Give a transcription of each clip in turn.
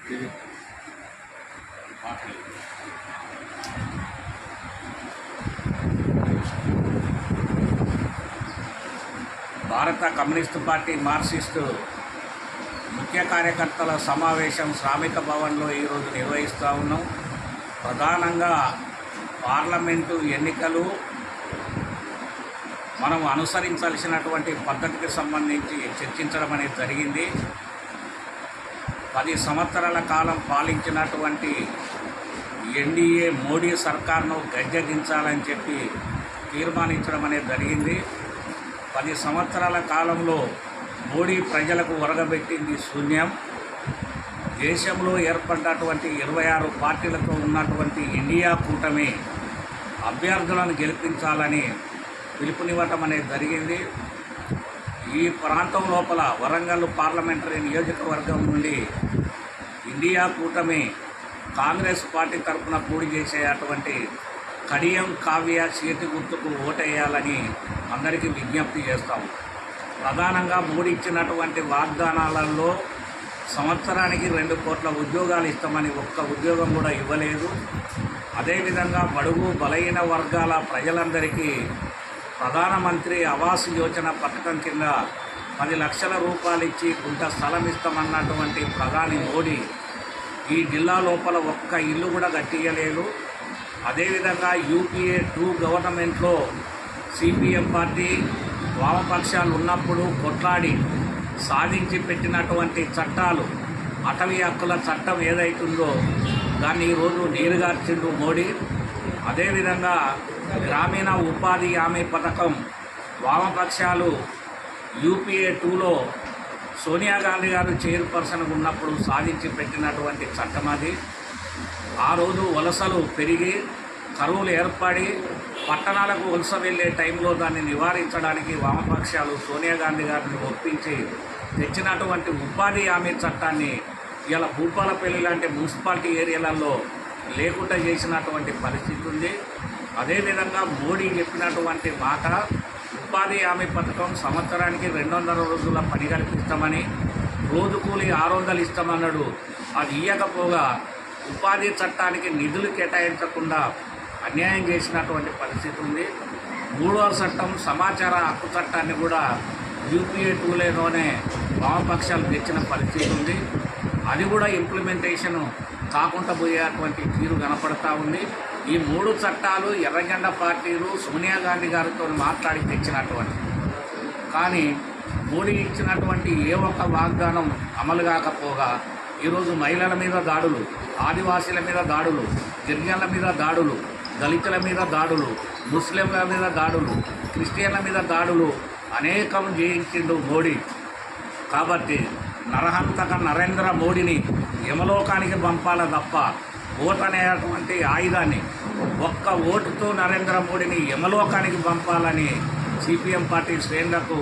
భారత communist party Marxist ముఖ్య కార్యకర్తల సమావేశం శ్రామిక భవన్లో ఈరోజు నిర్వహిస్తూ ఉన్నాం. ప్రధానంగా పార్లమెంటు ఎన్నికలు మనం అనుసరించాల్సినటువంటి పద్ధతికి సంబంధించి చర్చించడం అనేది జరిగింది. 10 సంవత్సరాల కాలం పాలించినటువంటి ఎన్డీఏ మోడీ సర్కార్ను గద్దెదించాలని చెప్పి తీర్మానించడం అనేది జరిగింది. 10 సంవత్సరాల కాలంలో మోడీ ప్రజలకు ఒరగబెట్టింది శూన్యం. దేశంలో ఏర్పడినటువంటి 26 పార్టీలతో ఉన్నటువంటి ఇండియా కూటమి అభ్యర్థులను గెలిపించాలని పిలుపునివ్వటం అనేది జరిగింది. ఈ ప్రాంతం లోపల వరంగల్ పార్లమెంటరీ నియోజకవర్గం నుండి ఇండియా కూటమి కాంగ్రెస్ పార్టీ తరఫున పోటీ చేసేటువంటి కడియం కావ్య చేతి గుర్తుకు ఓటేయాలని అందరికీ విజ్ఞప్తి చేస్తాం. ప్రధానంగా మోడీ ఇచ్చినటువంటి వాగ్దానాలలో సంవత్సరానికి 2 కోట్ల ఉద్యోగాలు ఇస్తామని ఒక్క ఉద్యోగం కూడా ఇవ్వలేదు. అదేవిధంగా బడుగు బలహీన వర్గాల ప్రజలందరికీ ప్రధానమంత్రి ఆవాస్ యోజన పథకం కింద 10 లక్షల రూపాయలు ఇచ్చి గుంట స్థలం ఇస్తామన్నటువంటి ప్రధాని మోడీ ఈ జిల్లా లోపల ఒక్క ఇల్లు కూడా కట్టియలేదు. అదేవిధంగా యూపీఏ 2 గవర్నమెంట్లో సిపిఎం పార్టీ వామపక్షాలు ఉన్నప్పుడు కొట్లాడి సాధించి పెట్టినటువంటి చట్టాలు, అటవీ హక్కుల చట్టం ఏదైతుందో దాన్ని ఈరోజు నీరుగార్చిండు మోడీ. అదేవిధంగా గ్రామీణ ఉపాధి హామీ పథకం వామపక్షాలు యూపీఏ 2లో సోనియా గాంధీ గారు చైర్పర్సన్గా ఉన్నప్పుడు సాధించి పెట్టినటువంటి చట్టం అది. ఆ రోజు వలసలు పెరిగి కరువులు ఏర్పడి పట్టణాలకు వలస వెళ్ళే టైంలో దాన్ని నివారించడానికి వామపక్షాలు సోనియా గాంధీ గారిని ఒప్పించి తెచ్చినటువంటి ఉపాధి హామీ చట్టాన్ని ఇలా భూపాలపల్లి లాంటి మున్సిపాలిటీ ఏరియాలలో లేకుండా చేసినటువంటి పరిస్థితి ఉంది. అదేవిధంగా మోడీ చెప్పినటువంటి మాట ఉపాధి హామీ పథకం సంవత్సరానికి 200 రోజుల పని కల్పిస్తామని, రోజు కూలి 600 ఇస్తామన్నాడు. అది ఇవ్వకపోగా ఉపాధి చట్టానికి నిధులు కేటాయించకుండా అన్యాయం చేసినటువంటి పరిస్థితి ఉంది. 3వ చట్టం సమాచార హక్కు చట్టాన్ని కూడా యూపీఏ 2లోనే వామపక్షాలు తెచ్చిన పరిస్థితి ఉంది. అది కూడా ఇంప్లిమెంటేషన్ కాకుండా పోయేటువంటి తీరు కనపడతా ఉంది. ఈ 3 చట్టాలు ఎర్రజెండా పార్టీలు సోనియా గాంధీ గారితో మాట్లాడి తెచ్చినటువంటి, కానీ మోడీ ఇచ్చినటువంటి ఏ ఒక్క వాగ్దానం అమలు కాకపోగా ఈరోజు మహిళల మీద దాడులు, ఆదివాసీల మీద దాడులు, గిరిజనుల మీద దాడులు, దళితుల మీద దాడులు, ముస్లింల మీద దాడులు, క్రిస్టియన్ల మీద దాడులు అనేకం చేయించిండు మోడీ. కాబట్టి నరహంతక నరేంద్ర మోడీని యమలోకానికి పంపాల తప్ప ఓటు అనేటువంటి ఆయుధాన్ని ఒక్క ఓటుతో నరేంద్ర మోడీని యమలోకానికి పంపాలని సిపిఎం పార్టీ శ్రేణులకు,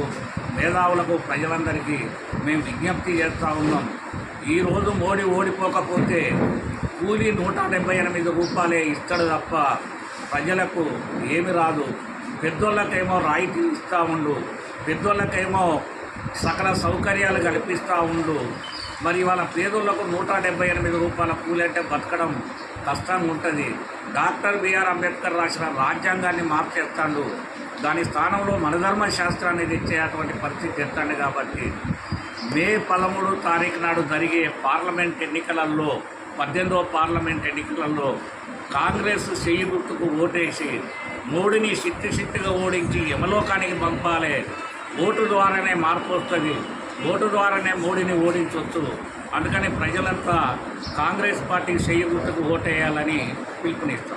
మేధావులకు, ప్రజలందరికీ మేము విజ్ఞప్తి చేస్తూ ఉన్నాం. ఈరోజు మోడీ ఓడిపోకపోతే కూలీ 178 రూపాయలే ఇస్తాడు తప్ప ప్రజలకు ఏమి రాదు. పెద్దోళ్ళకేమో రాయితీ ఇస్తూ ఉండు, పెద్దోళ్ళకేమో సకల సౌకర్యాలు కల్పిస్తూ ఉండు. మరి వాళ్ళ పేదోళ్లకు 178 రూపాయల కూలి అంటే బతకడం కష్టంగా ఉంటుంది. డాక్టర్ బిఆర్ అంబేద్కర్ రాసిన రాజ్యాంగాన్ని మార్చేస్తాడు, దాని స్థానంలో మనధర్మ శాస్త్రాన్ని తెచ్చేటువంటి పరిస్థితి తెస్తాడు. కాబట్టి మే 13 తారీఖు నాడు జరిగే పార్లమెంట్ ఎన్నికలలో 18వ పార్లమెంట్ ఎన్నికలలో కాంగ్రెస్ చెయ్యి గుర్తుకు ఓటేసి మోడీని సిట్టుగా ఓడించి యమలోకానికి పంపాలి. ఓటు ద్వారానే మార్పు వస్తుంది, ఓటు ద్వారానే మోడీని ఓడించవచ్చు. అందుకని ప్రజలంతా కాంగ్రెస్ పార్టీ చెయ్యి గుర్తుకు ఓటేయాలని పిలుపునిస్తారు.